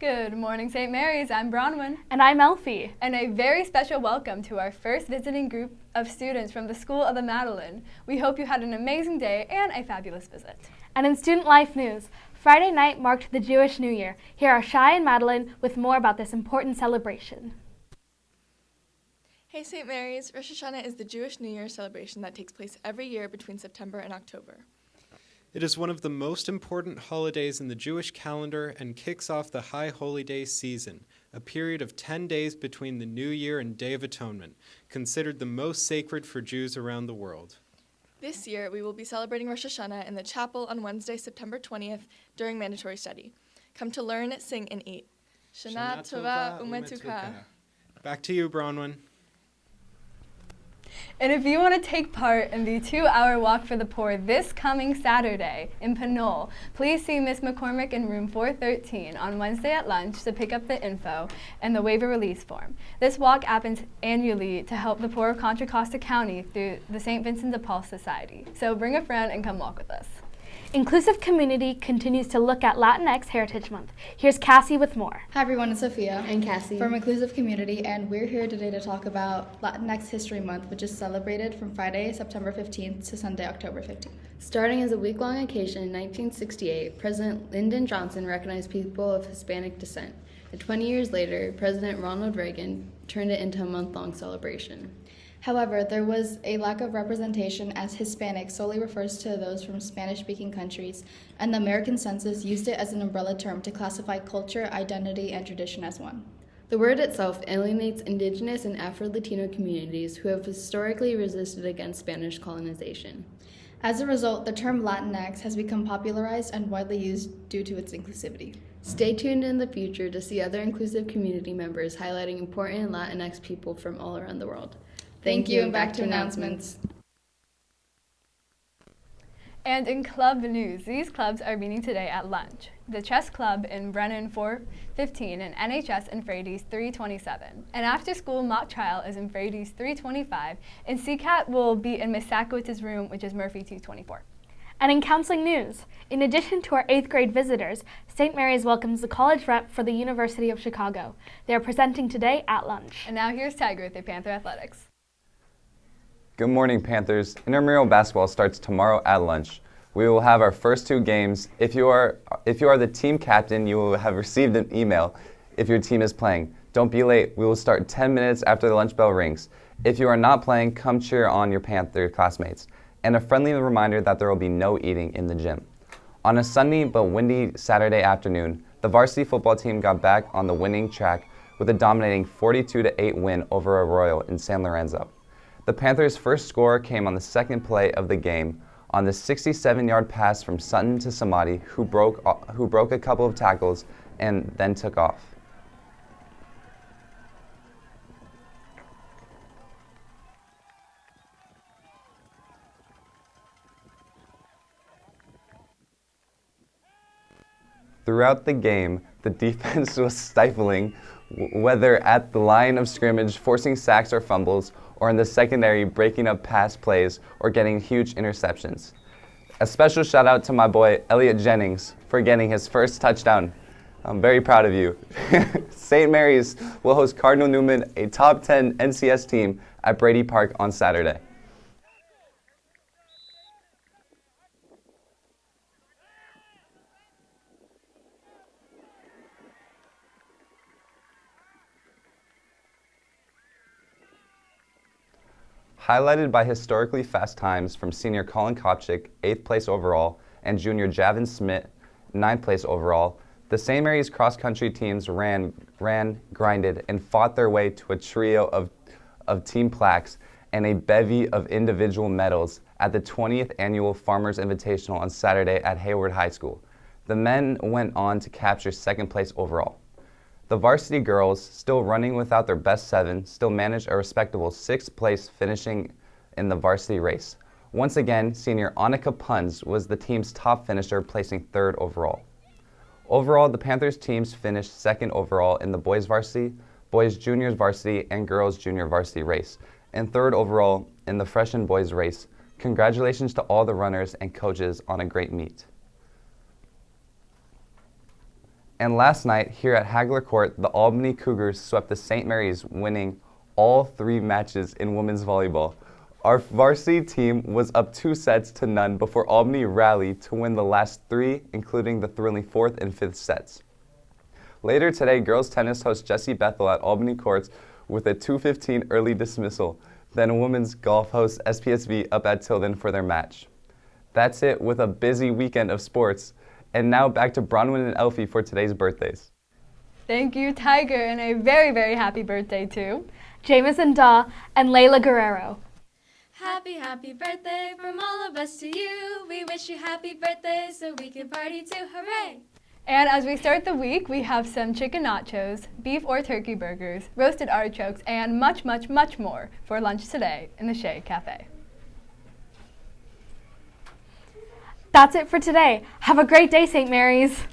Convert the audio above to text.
Good morning, St. Mary's. I'm Bronwyn. And I'm Elfie. And a very special welcome to our first visiting group of students from the School of the Madeleine. We hope you had an amazing day and a fabulous visit. And in student life news, Friday night marked the Jewish New Year. Here are Shai and Madeline with more about this important celebration. Hey St. Mary's, Rosh Hashanah is the Jewish New Year celebration that takes place every year between September and October. It is one of the most important holidays in the Jewish calendar and kicks off the High Holy Day season, a period of 10 days between the New Year and Day of Atonement, considered the most sacred for Jews around the world. This year, we will be celebrating Rosh Hashanah in the chapel on Wednesday, September 20th, during mandatory study. Come to learn, sing, and eat. Shana Tova Umetuka. Back to you, Bronwyn. And if you want to take part in the 2-hour Walk for the Poor this coming Saturday in Pinole, please see Ms. McCormick in room 413 on Wednesday at lunch to pick up the info and the waiver release form. This walk happens annually to help the poor of Contra Costa County through the St. Vincent de Paul Society. So bring a friend and come walk with us. Inclusive Community continues to look at Latinx Heritage Month. Here's Cassie with more. Hi everyone, it's Sophia and Cassie from Inclusive Community, and we're here today to talk about Latinx History Month, which is celebrated from Friday, September 15th to Sunday, October 15th. Starting as a week-long occasion in 1968, President Lyndon Johnson recognized people of Hispanic descent. And 20 years later, President Ronald Reagan turned it into a month-long celebration. However, there was a lack of representation, as Hispanic solely refers to those from Spanish-speaking countries, and the American census used it as an umbrella term to classify culture, identity, and tradition as one. The word itself alienates indigenous and Afro-Latino communities who have historically resisted against Spanish colonization. As a result, the term Latinx has become popularized and widely used due to its inclusivity. Stay tuned in the future to see other inclusive community members highlighting important Latinx people from all around the world. Thank you, and back to announcements. And in club news, these clubs are meeting today at lunch. The Chess Club in Brennan 415 and NHS in Frady's 327. An after-school mock trial is in Frady's 325, and CCAT will be in Miss Sakowitz's room, which is Murphy 224. And in counseling news, in addition to our 8th grade visitors, St. Mary's welcomes the college rep for the University of Chicago. They are presenting today at lunch. And now here's Tiger with their Panther Athletics. Good morning, Panthers. Intramural basketball starts tomorrow at lunch. We will have our first 2 games. If you are the team captain, you will have received an email if your team is playing. Don't be late. We will start 10 minutes after the lunch bell rings. If you are not playing, come cheer on your Panther classmates. And a friendly reminder that there will be no eating in the gym. On a sunny but windy Saturday afternoon, the varsity football team got back on the winning track with a dominating 42-8 win over Arroyo in San Lorenzo. The Panthers' first score came on the second play of the game on the 67-yard pass from Sutton to Samadi, who broke a couple of tackles and then took off. Throughout the game, the defense was stifling, whether at the line of scrimmage, forcing sacks or fumbles, or in the secondary, breaking up pass plays or getting huge interceptions. A special shout out to my boy, Elliot Jennings, for getting his first touchdown. I'm very proud of you. St. Mary's will host Cardinal Newman, a top 10 NCS team, at Brady Park on Saturday. Highlighted by historically fast times from senior Colin Kopchik, 8th place overall, and junior Javin Smith, 9th place overall, the St. Mary's cross-country teams ran, grinded, and fought their way to a trio of team plaques and a bevy of individual medals at the 20th Annual Farmers Invitational on Saturday at Hayward High School. The men went on to capture 2nd place overall. The varsity girls, still running without their best 7, still managed a respectable 6th place, finishing in the varsity race. Once again, senior Annika Punz was the team's top finisher, placing 3rd overall. Overall, the Panthers teams finished 2nd overall in the boys varsity, boys juniors varsity, and girls junior varsity race, and 3rd overall in the freshman boys race. Congratulations to all the runners and coaches on a great meet. And last night, here at Hagler Court, the Albany Cougars swept the St. Mary's, winning all 3 matches in women's volleyball. Our varsity team was up 2-0 before Albany rallied to win the last 3, including the thrilling 4th and 5th sets. Later today, girls tennis hosts Jessie Bethel at Albany Courts with a 2:15 early dismissal. Then women's golf hosts SPSV up at Tilden for their match. That's it with a busy weekend of sports. And now back to Bronwyn and Elfie for today's birthdays. Thank you, Tiger, and a very, very happy birthday to Jameson Daw and Layla Guerrero. Happy, happy birthday from all of us to you. We wish you happy birthday so we can party too. Hooray! And as we start the week, we have some chicken nachos, beef or turkey burgers, roasted artichokes, and much, much, much more for lunch today in the Shea Cafe. That's it for today. Have a great day, St. Mary's.